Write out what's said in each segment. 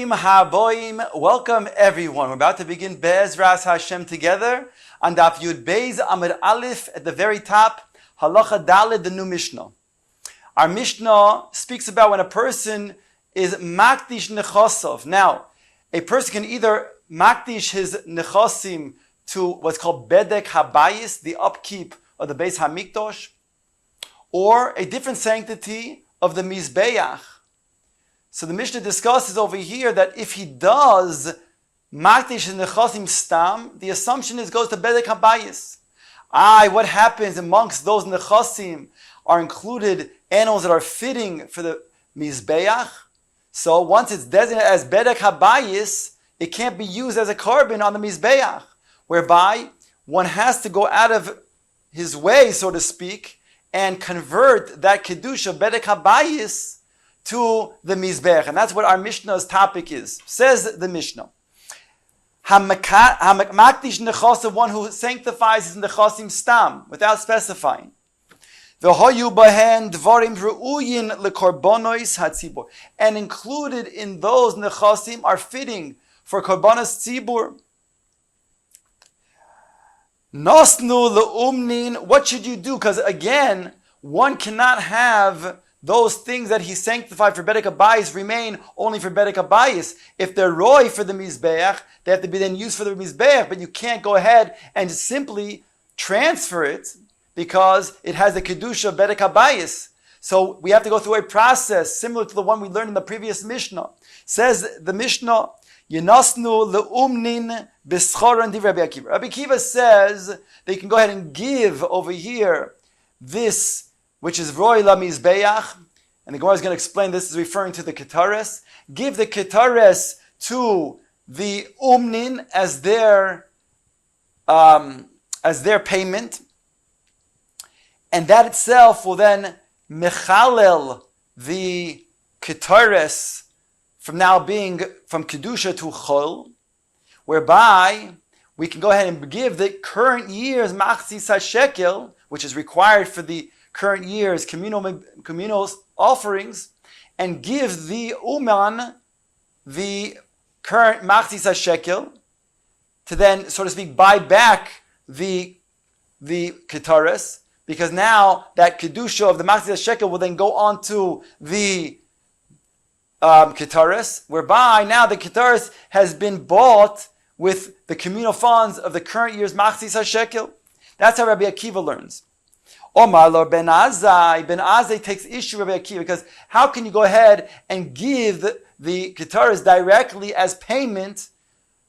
Bruchim haboim. Welcome everyone. We're about to begin Be'ezras Hashem together on Daf Yud Beis Amud Aleph at the very top. Halacha Daled, the new Mishnah. Our Mishnah speaks about when a person is makdish nechosov. Now, a person can either makdish his nechosim to what's called bedek habayis, the upkeep of the Beis Hamikdosh, or a different sanctity of the Mizbeach. So the Mishnah discusses over here that if he does makdish his nechosim stam, the assumption is goes to bedek habayis. What happens amongst those nechosim are included animals that are fitting for the Mizbeach. So once it's designated as bedek habayis, it can't be used as a carbon on the Mizbeach, whereby one has to go out of his way, so to speak, and convert that kedusha bedek habayis to the Mizbeach. And that's what our Mishnah's topic is. Says the Mishnah, Hamakdish nechos, one who sanctifies his nechosim stam, without specifying. V'hoyu bahen dvarim ru'uyin lekorbonos hatzibur. And included in those nechosim are fitting for korbanos tzibur. Nosnu le'umnin. What should you do? Because again, one cannot have those things that he sanctified for bedek habayis remain only for bedek habayis. If they're roy for the Mizbeach, they have to be then used for the Mizbeach, but you can't go ahead and simply transfer it because it has the kedusha of bedek habayis. So we have to go through a process similar to the one we learned in the previous Mishnah. Says the Mishnah, Yenasnu le'umnin b'schoran div Rabbi Akiva. Rabbi Akiva says that you can go ahead and give over here this, which is roy la mizbeach, and the Gemara is going to explain this is referring to the ketares. Give the ketares to the umnin as their payment, and that itself will then mechalel the ketares from now being from kedusha to chol, whereby we can go ahead and give the current year's machzis shekel, which is required for the current year's communal offerings, and give the uman the current machzis shekel to then, so to speak, buy back the ketares, because now that kedusha of the machzis shekel will then go on to the ketares, whereby now the ketares has been bought with the communal funds of the current year's machzis shekel. That's how Rabbi Akiva learns. Omar Lor Ben Azai takes issue with Rabbi Akiva, because how can you go ahead and give the ketares directly as payment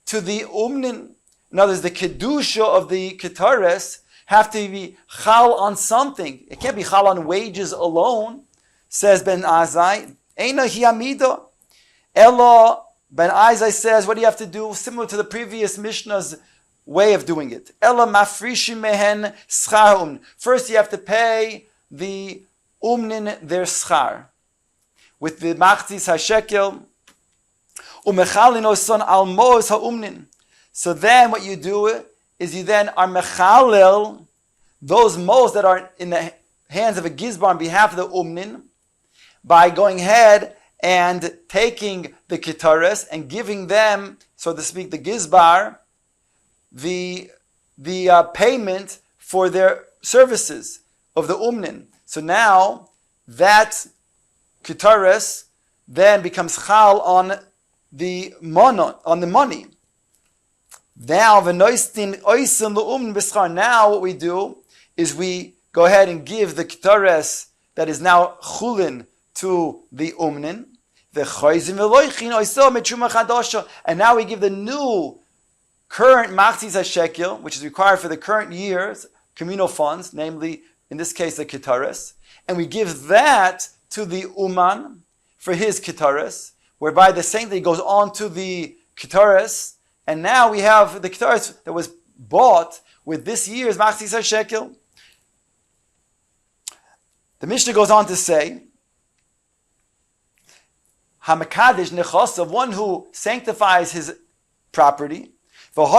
to the umnin? In other words, the kedusha of the ketares have to be chal on something. It can't be chal on wages alone, says Ben Azai. Eina hi amida. Elo Ben Azai says, what do you have to do? Similar to the previous Mishnah's way of doing it. Ela mafrishim mehen schar umnin. First you have to pay the umnin their schar with the machzis hashekel umechalin oson al mos haumnin. So then what you do is you then are mechalel those mos that are in the hands of a gizbar on behalf of the umnin by going ahead and taking the ketares and giving them, so to speak, the gizbar, the payment for their services of the umnin. So now that ketares then becomes chal on the money. Now what we do is we go ahead and give the ketares that is now chulin to the umnin. And now we give the new current machzis shekel, which is required for the current year's communal funds, namely, in this case, the ketares, and we give that to the uman for his ketares, whereby the sanctity goes on to the ketares, and now we have the ketares that was bought with this year's machzis shekel. The Mishnah goes on to say, Hamakadish nechos, of one who sanctifies his property, and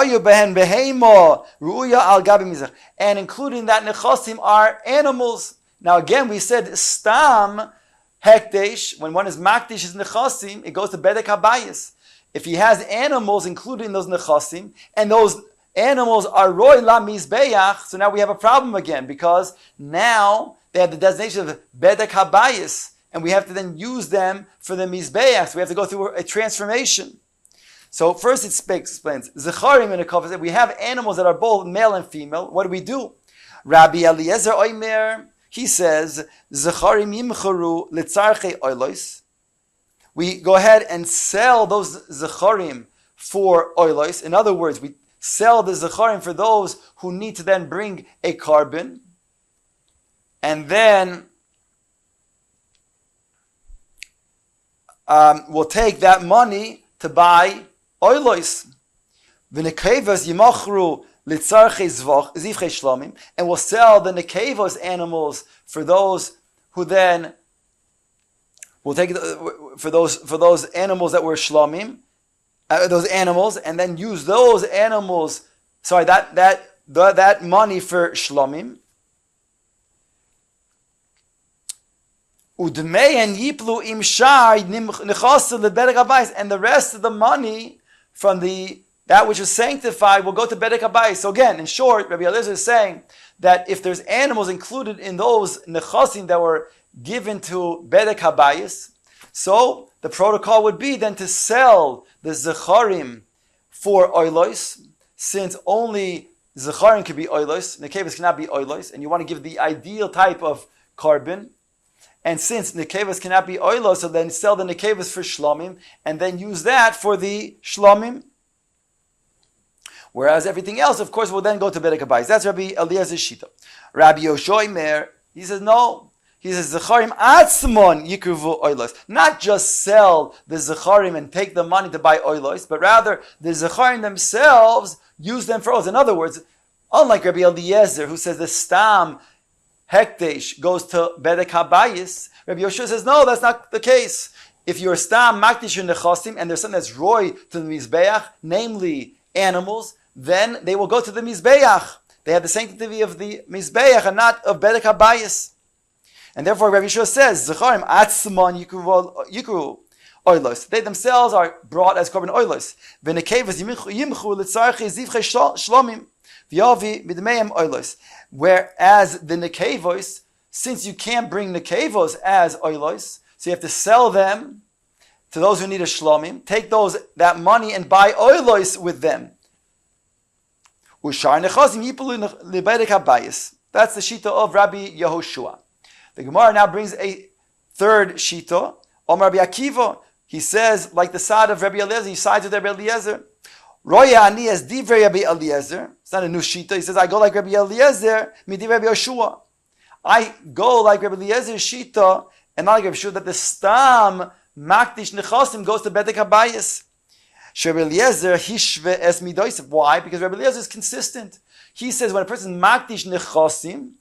including that nechosim are animals. Now again, we said stam hekdesh, when one is makdish his nechosim, it goes to bedek habayis. if he has animals included in those nechasim, and those animals are roy la mizbeach, so now we have a problem again, because now they have the designation of bedek habayis, and we have to then use them for the mizbeach, so we have to go through a transformation. So first it explains, zecharim in a kafas, if we have animals that are both male and female, what do? Rabbi Eliezer Oimer, he says, zecharim yimcharu litzarchei oilos. We go ahead and sell those zecharim for oilos. In other words, we sell the zecharim for those who need to then bring a carbon. And then we'll take that money to buy oilos. V'nekevas yimachru litzarchei zivchei shlomim, and we'll sell the nekevos animals for those who then will take for those animals that were shlomim, those animals, and then use those animals. Sorry, that money for shlomim. Udmei and yiplu im shai nechasa lebedek habayis, and the rest of the money from that which is sanctified will go to bedek habayis. So again, in short, Rabbi Eliezer is saying that if there's animals included in those nechasim that were given to bedek habayis, so the protocol would be then to sell the zecharim for oilos, since only zecharim could be oilos, nekevas cannot be oilos, and you want to give the ideal type of carbon. And since nekevas cannot be oilos, so then sell the nekevas for shlomim, and then use that for the shlomim. Whereas everything else, of course, will then go to bedek habayis. That's Rabbi Eliezer's shita. Rabbi Yoshua Mer, he says no. He says zecharim atzmon yikruvu oilos. Not just sell the zecharim and take the money to buy oilos, but rather the zecharim themselves use them for oilos. In other words, unlike Rabbi Eliezer, who says the stam hekdesh goes to bedek habayis, Rabbi Yoshua says no, that's not the case. If you're stam makdish nechasim and there's something that's roy to the mizbeach, namely animals, then they will go to the mizbeach. They have the sanctity of the mizbeach and not of bedek habayis. And therefore, Rabbi Yeshua says, zecharim atzmon yikru oilos. They themselves are brought as korban oilos. V'nekevas yimchu litzarchei zivchei shlomim v'yavi midmeim oilos. Whereas the nekevos, since you can't bring nekevos as oilos, so you have to sell them to those who need a shlomim, take that money and buy oilos with them. Ushar nechazim yipulu lebedek habayis. That's the shita of Rabbi Yehoshua. The Gemara now brings a third shita. Omar Rabbi Akiva, he says, like the side of Rabbi Eliezer, he sides with Rabbi Eliezer. Roya ani as divrei Rabbi Eliezer. It's not a new shita. He says, I go like Rabbi Eliezer, midi Rabbi Yoshua. I go like Rabbi Eliezer's shita, and not like Rabbi Yoshua, that the stam makdish nechasim goes to bedek habayis. Rabbi Eliezer hishve es midoisav. Why? Because Rabbi Eliezer is consistent. He says when a person makdish nechasim,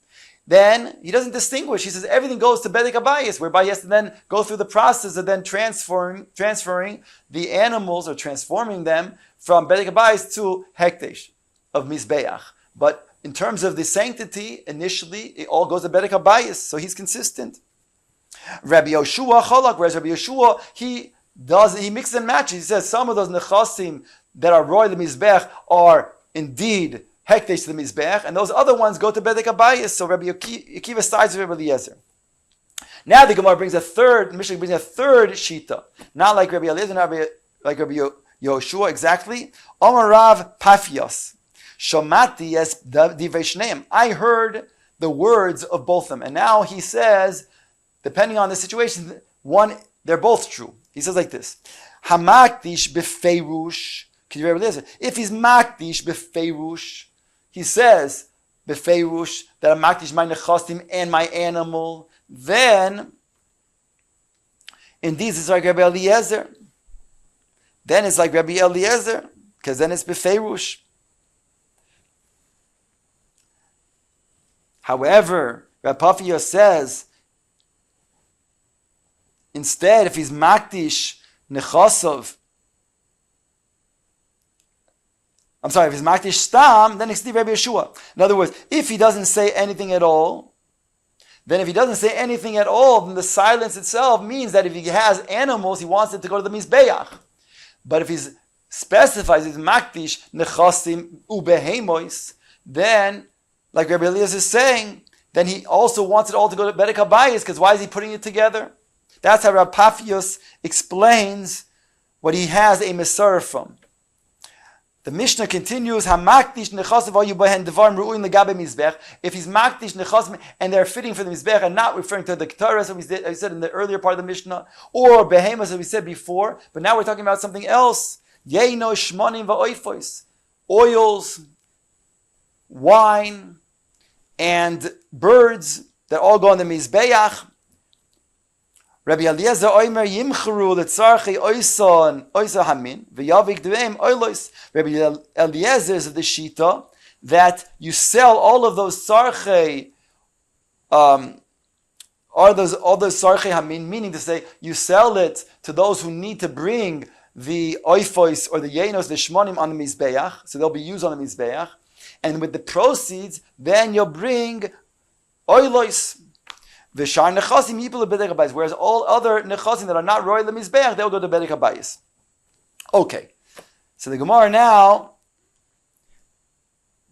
then he doesn't distinguish. He says everything goes to bedek habayis, whereby he has to then go through the process of then transferring the animals or transforming them from bedek habayis to hekdesh of mizbeach. But in terms of the sanctity, initially it all goes to bedek habayis, so he's consistent. Rabbi Yoshua cholak, whereas Rabbi Yoshua he mixes and matches. He says some of those nechasim that are roy the mizbeach are indeed hekdesh to the mizbeach, and those other ones go to bedek habayis. So Rabbi Akiva sides with Rabbi Eliezer. Now the Gemara brings Mishnah brings a third shita, not like Rabbi Eliezer, not like Rabbi Yoshua exactly. Omar Rav Pafios, Shomati es divrei shneim. I heard the words of both of them, and now he says, depending on the situation, they're both true. He says like this: Hamakdish befeirush. If he's makdish befeirush, he says befeirush that I'm makdish my nechasim and my animal, then indeed it's like Rabbi Eliezer. Then it's like Rabbi Eliezer, because then it's befeirush. However, Rabbi Pafia says, instead, if he's makdish nechasov, if he's makdish stam, then it's the Rabbi Yeshua. In other words, if he doesn't say anything at all, then the silence itself means that if he has animals, he wants it to go to the mizbeach. But if he's specifies he's makdish nechasim ubehemois, then, like Rabbi Eliezer is saying, then he also wants it all to go to Bedek HaBayis, because why is he putting it together? That's how Rav Pafios explains what he has a Mesorah from. The Mishnah continues, Hamakdish nechasim v'ayu behen devarim ru'in legabe mizbech. If he's makdish nechasim and they're fitting for the mizbech and not referring to the ketaras, as we said in the earlier part of the Mishnah, or behemoths, as we said before, but now we're talking about something else. Yeino shmonim va'oifos, oils, wine, and birds that all go on the mizbeach. Rabbi Eliezer Oimer Yimcharu Letzarchei Oisa Hamin V'Yavik Dveim Oilos. Rabbi Eliezer is of the Shita that you sell all of those Sarchei, all those Sarchei Hamin, meaning to say you sell it to those who need to bring the Oifos or the Yenos, the Shmonim on the Mizbeach, so they'll be used on the Mizbeach, and with the proceeds, then you'll bring Oilos. Whereas all other nechasim that are not royal mizbeach, they'll go to Bedek HaBayis. Okay, so the Gemara now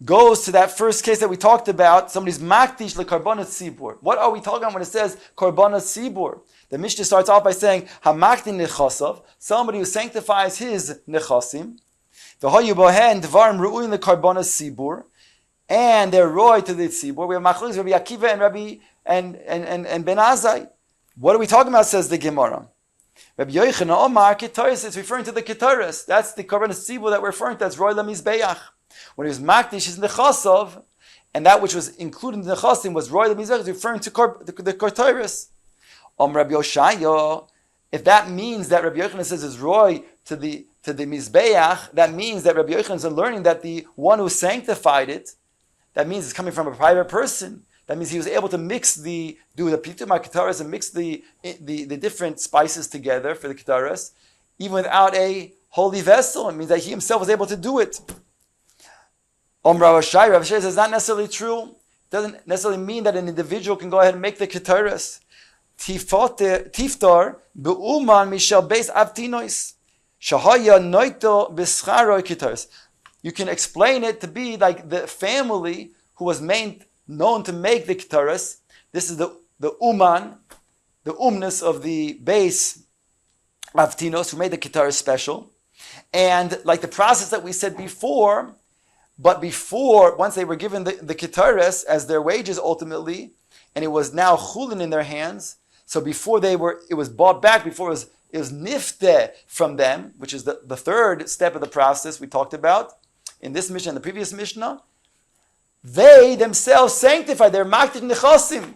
goes to that first case that we talked about. Somebody's makdish lekarbanas tzibur. What are we talking about when it says karbanas tzibur? The Mishnah starts off by saying hamakdin nechasav, somebody who sanctifies his nechasim. V'hoyu bohen dvarim ru'uin lekarbanas tzibur, and they're roy to the tzibur. We have machlokes Rabbi Akiva and Rabbi and Ben Azai. What are we talking about, says the Gemara? Rabbi Yochanan Omar Ketaris is referring to the Ketaris. That's the Karbanas Tzibur that we're referring to. That's Roy Lamizbeach. When he was Makdish is Nechasav, and that which was included in the Nechasim was Roy Lamizbeach, is referring to the Ketaris. Rabbi Yoshaya, if that means that Rabbi Yochanan says is Roy to the Mizbeach, that means that Rabbi Yochanan is learning that the one who sanctified it, that means it's coming from a private person. That means he was able to do the pitum ketaras and mix the different spices together for the ketaras, even without a holy vessel. It means that he himself was able to do it. Rav Shai says it's not necessarily true. It doesn't necessarily mean that an individual can go ahead and make the ketaras. Tiftar be'uman mishal beis avtinois shahaya noito b'scharoi ketaras. You can explain it to be like the family who was known to make the ketaras. This is the uman, the umnus of the base of Tinos, who made the ketaras special. And like the process that we said before, but before, once they were given the ketaras as their wages ultimately, and it was now chulin in their hands, so before it was bought back, before it was nifteh from them, which is the third step of the process we talked about in this Mishnah and the previous Mishnah, they themselves sanctified their makdish nechasim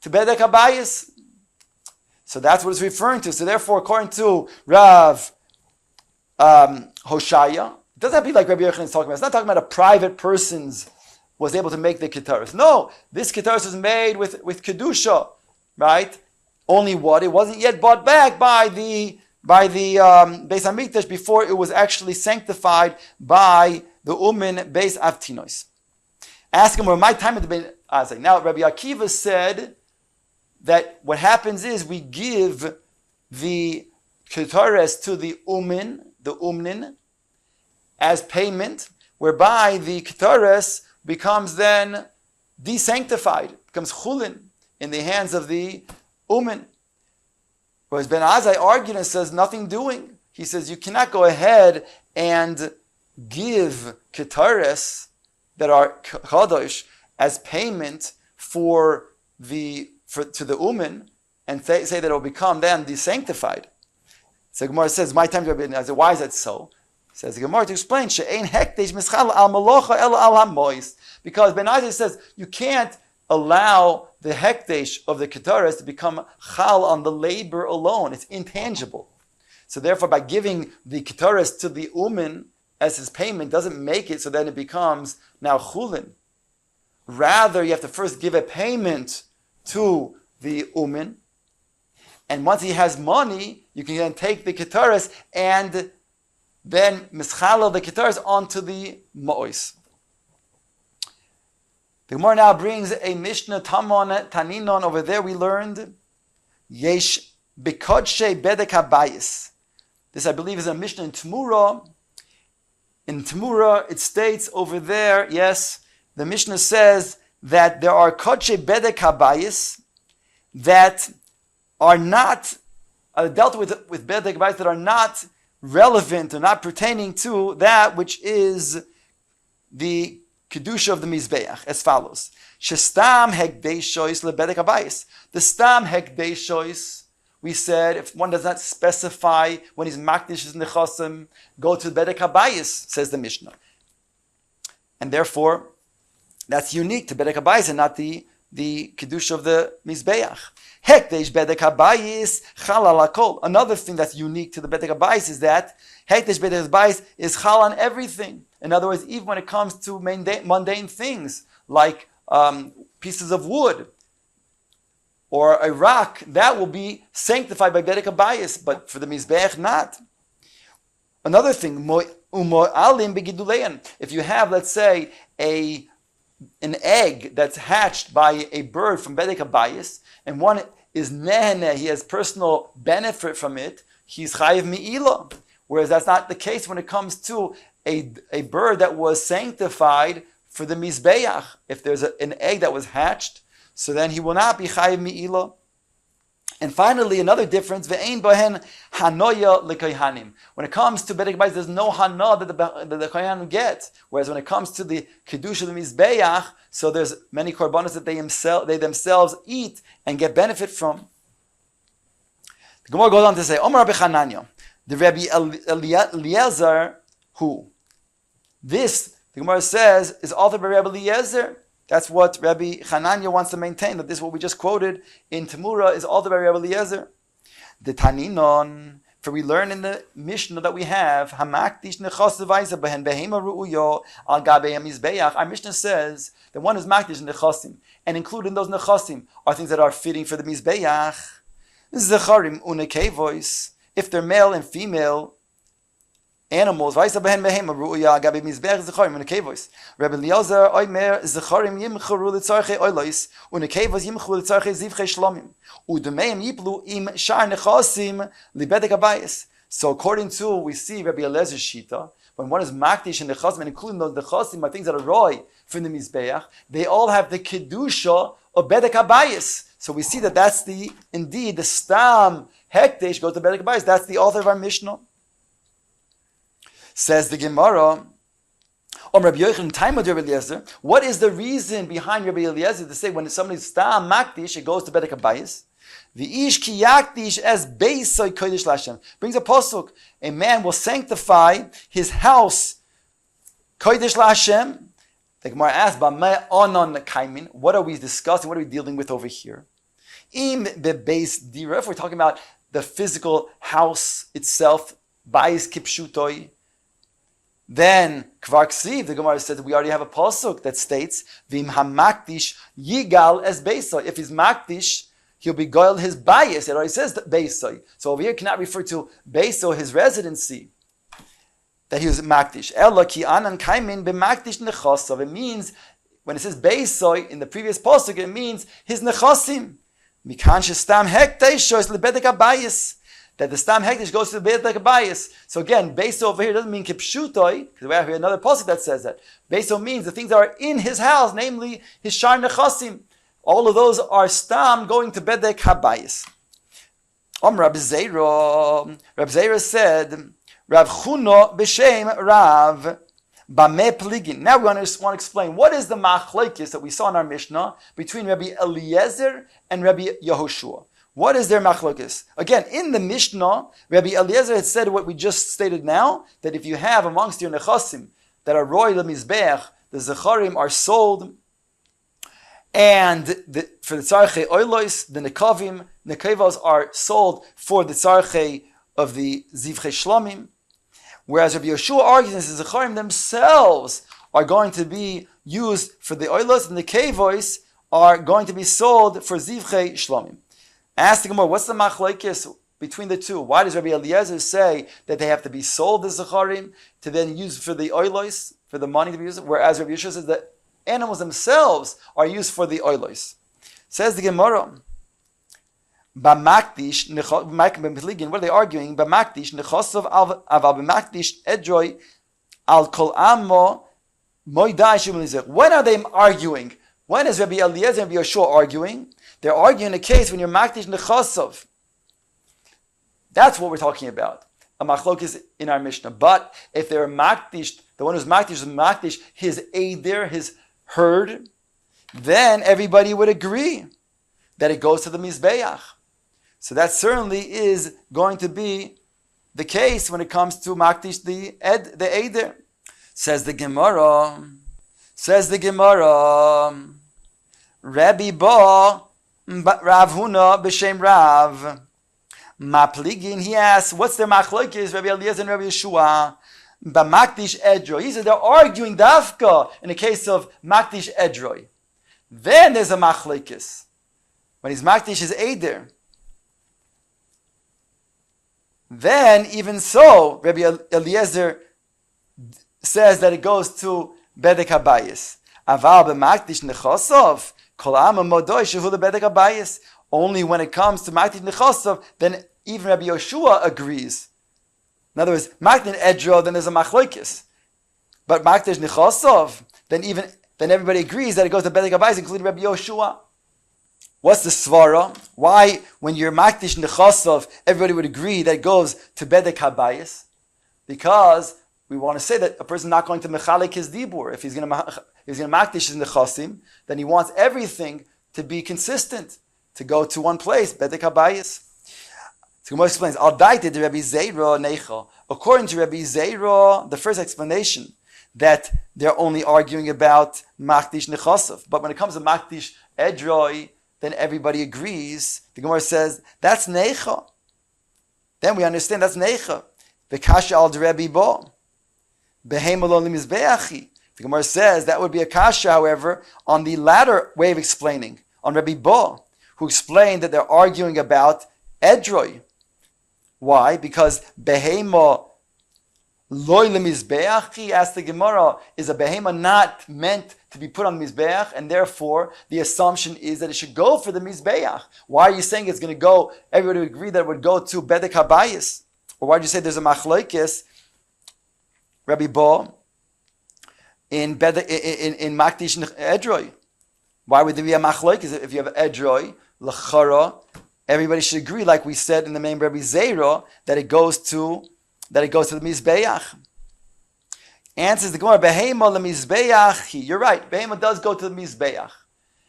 to Bedek HaBayis. So that's what it's referring to. So therefore, according to Rav Hoshaya, it doesn't have to be like Rabbi Yochanan is talking about. It's not talking about a private person's was able to make the ketaras. No, this ketaras was made with kedusha, right? Only what? It wasn't yet bought back by the Beis Hamikdash before it was actually sanctified by the Umin Beis Avtinois. Ask him, where my time at the Beis Azai. Now, Rabbi Akiva said that what happens is we give the ketares to the umnin, as payment, whereby the ketares becomes then desanctified, becomes chulin in the hands of the umin. Whereas Ben Azai argued and says nothing doing. He says you cannot go ahead and give ketares that are kadosh as payment to the umin and say that it will become then desanctified. So Gemara says, my time to be. I said, why is that so? Says the Gemara to explain, she'ein hekdesh mischal al malocha el al hamois. Because Ben Azai says you can't allow the hekdesh of the ketares to become chal on the labor alone. It's intangible. So therefore, by giving the ketares to the umin as his payment doesn't make it so that it becomes now chulin. Rather, you have to first give a payment to the umin, and once he has money, you can then take the ketares and then mischala the ketares onto the ma'os. The Gemara now brings a Mishnah Tamon Taninon. Over there we learned Yesh Bikodshe Bedek HaBayis. This, I believe, is a Mishnah in Temura. In Temura, it states over there, yes, the Mishnah says that there are Kodshe Bedek Habayis that are not dealt with Bedek Habayis that are not relevant or not pertaining to that which is the Kedusha of the Mizbeach, as follows. Shestam Hekdeishois LeBedek Habayis. The Stam Hekdeishois, we said, if one does not specify when he's makdish his nechasim, go to Bedek Habayis, says the Mishnah. And therefore, that's unique to Bedek Habayis and not the Kedusha of the Mizbeach. Hekdesh Bedek Habayis chal ala kol. Another thing that's unique to the Bedek Habayis is that Hekdesh Bedek Habayis is chal on everything. In other words, even when it comes to mundane things, like pieces of wood, or a rock, that will be sanctified by Bedek Habayis, but for the Mizbeach, not. Another thing, if you have, let's say, an egg that's hatched by a bird from Bedek Habayis, and one is nehene, he has personal benefit from it, he's chayiv mi'ila. Whereas that's not the case when it comes to a bird that was sanctified for the Mizbeach. If there's an egg that was hatched, so then he will not be chayiv mi'ila. And finally, another difference, ve'ein bohen hanoya l'kohanim. When it comes to Bedek Habayis, there's no hana that the kohanim get. Whereas when it comes to the kedusha of the mizbeach, so there's many korbanos that they themselves eat and get benefit from. The Gemara goes on to say, Omar Rabbi Chananya, the Rabbi Eliezer, who this, the Gemara says, is authored by Rabbi Eliezer. That's what Rabbi Chananya wants to maintain, that this, what we just quoted in Temura, is authored by Rabbi Eliezer. The Taninon, for we learn in the Mishnah that we have, Hamakdish nechos vayza behen behema ru'uyo al gabe hamizbeach. Our Mishnah says that one is makdish nechosim, and included in those nechosim are things that are fitting for the mizbeach. Zecharim unekevois, if they're male and female animals, Rabbi Eliezer oimer zecharim yimcharu l'tzarchei oilos unekevos yimcharu l'tzarchei zivchei shlomim udemeim yiplu im shar nechasim libedek habayis. So according to, we see Rabbi Eliezer's shita, when one is makdish and nechasim, and including those nechasim are things that are roy from the mizbeach, they all have the kedusha of bedek habayis. So we see that that's indeed the stam hekdesh goes to bedek habayis. That's the author of our Mishnah. Says the Gemara, Rabbi Yochanan, time of Rabbi Eliezer, what is the reason behind Rabbi Eliezer to say when somebody's stam makdish, it goes to bedek habayis? The ish ki yakdish as beisoy kodesh lashem brings a pasuk. A man will sanctify his house kodesh lashem. The Gemara asks, "B'mei onon kaimin." What are we discussing? What are we dealing with over here? Im bebeis dira. If we're talking about the physical house itself, bais kipshutoy. Then Kvar Ksiv, the Gemara said that we already have a pasuk that states Vim hamakdish yigal as beisoy. If he's makdish, he'll be goyal his bias. It already says that beisoy. So over here cannot refer to beisoy, his residency, that he was makdish. Ella ki anan kaimin b'makdish nechosov. It means when it says beisoy in the previous pasuk, it means his nechosim. Mikan shestam hekdeishois lebedek habayis. That the stam hekdesh goes to the Bedek Habayis. So again, beiso over here doesn't mean kipshutoi, because we have here another pasuk that says that. Beiso means the things that are in his house, namely his shar nechasim. All of those are stam going to Bedek Habayis. Rabbi Zera said, Rav Chuno b'shem Rav b'meh pligin. Now we want to explain what is the machlokes that we saw in our Mishnah between Rabbi Eliezer and Rabbi Yehoshua. What is their machlokes? Again, in the Mishnah, Rabbi Eliezer had said what we just stated now, that if you have amongst your nechasim that are roy lemizbeach, the zecharim are sold, and for the tzarchei oilos, the nekevos are sold for the tzarchei of the zivchei shlomim. Whereas Rabbi Yeshua argues that the zecharim themselves are going to be used for the oilos, and the nekevos are going to be sold for zivchei shlomim. Ask the Gemara, what's the machlokes between the two? Why does Rabbi Eliezer say that they have to be sold as zecharim to then use for the oilos, for the money to be used, whereas Rabbi Yeshua says that animals themselves are used for the oilos? Says the Gemara, B'makdish, what are they arguing? B'makdish nechosov aval b'makdish edroi al kol amo moidai shumelizeh. When are they arguing? When is Rabbi Eliezer and Rabbi Yeshua arguing? They're arguing a case when you're makdish nechosov. That's what we're talking about. A machlok is in our Mishnah. But if they're makdish, the one who's makdish his eider, his herd, then everybody would agree that it goes to the mizbeach. So that certainly is going to be the case when it comes to makdish the eider. Says the Gemara. Rabbi Ba Rav Huna b'shem Rav. Mapligin, he asks, what's their machlokes, Rabbi Eliezer and Rabbi Yeshua? B'makdish edroi. He said they're arguing dafka in the case of makdish edroi. Then there's a machlokes. When he's makdish his eider. Then, even so, Rabbi Eliezer says that it goes to bedek habayis. Aval b'makdish nechosov kol ama modoi shehu lebedek habayis. Only when it comes to makdish nechosov, then even Rabbi Yoshua agrees. In other words, makdish edro, then there's a machlokes. But makdish nechosov, then everybody agrees that it goes to bedek habayis, including Rabbi Yoshua. What's the svara? Why, when you're makdish nechosov, everybody would agree that it goes to bedek habayis? Because we want to say that a person is not going to mechalik his dibur. If he's going to makdish his nechosim, then he wants everything to be consistent, to go to one place, bedek habayis. So Gemara explains, Al daite de Rabbi Zeira necha. According to Rabbi Zeira, the first explanation, that they're only arguing about makdish nechosov. But when it comes to makdish edroi, then everybody agrees. The Gemara says, that's necha. Then we understand that's necha. V'kasha al de Rabbi Bo. Behema lo limizbeachi. The Gemara says that would be a kasha, however, on the latter way of explaining, on Rabbi Bo, who explained that they're arguing about edroi. Why? Because behema loy lemizbeachi, asked the Gemara, is a behema not meant to be put on the mizbeach, and therefore the assumption is that it should go for the mizbeach. Why are you saying it's going to go? Everybody would agree that it would go to bedek habayis. Or why did you say there's a machlokes, Rabbi Bo, in makdish edroi? Why would there be a machlokes if you have edroi lachara? Everybody should agree, like we said in the main Rabbi Zeira, that it goes to the mizbeach. Answers the Gemara, behema lemizbeach. You're right, behema does go to the mizbeach.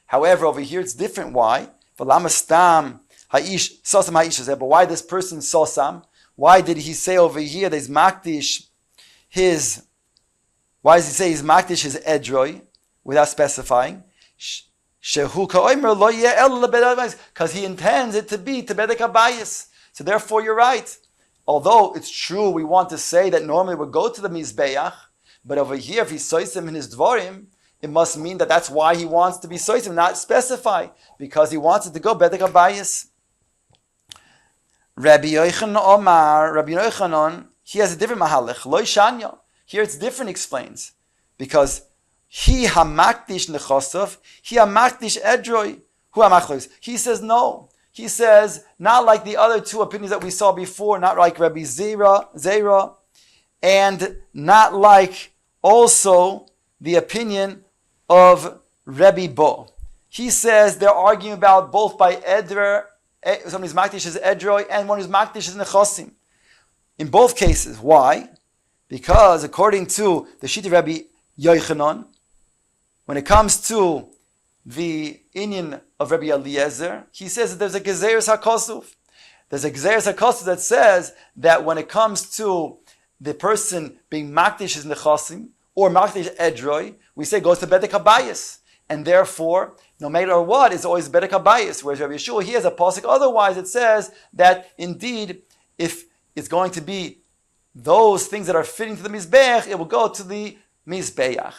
However, over here it's different. Why? V'lama stam ha'ish sosam ha'ish. But why this person sosam? Why did he say over here that he's makdish his? Why does he say he's makdish his edroi without specifying? Because he intends it to be to bedek habayis. So therefore, you're right. Although it's true, we want to say that normally it would go to the mizbeach, but over here, if he's soisim in his dvarim, it must mean that that's why he wants to be soisim, not specify, because he wants it to go bedek habayis. Rabbi Yochanan, he has a different mahalech. Lo shanya. Here it's different, explains, because he hamakdish nechosov, he hamakdish edroi, who hamakdish. He says no. He says not like the other two opinions that we saw before, not like Rabbi Zeira, and not like also the opinion of Rabbi Bo. He says they're arguing about both by edrer, somebody's makdish is edroi, and one who's makdish is nechosim. In both cases, why? Because according to the Shita Rabbi Yochanan, when it comes to the inyan of Rabbi Eliezer, he says that there's a gezeres hakosuf. There's a gezeres hakosuf that says that when it comes to the person being makdish is nechasim or makdish edroi, we say goes to bedek habayis, and therefore, no matter what, it's always bedek habayis. Whereas Rabbi Yeshua, he has a pasuk. Otherwise, it says that indeed, if it's going to be those things that are fitting to the mizbeach, it will go to the mizbeach.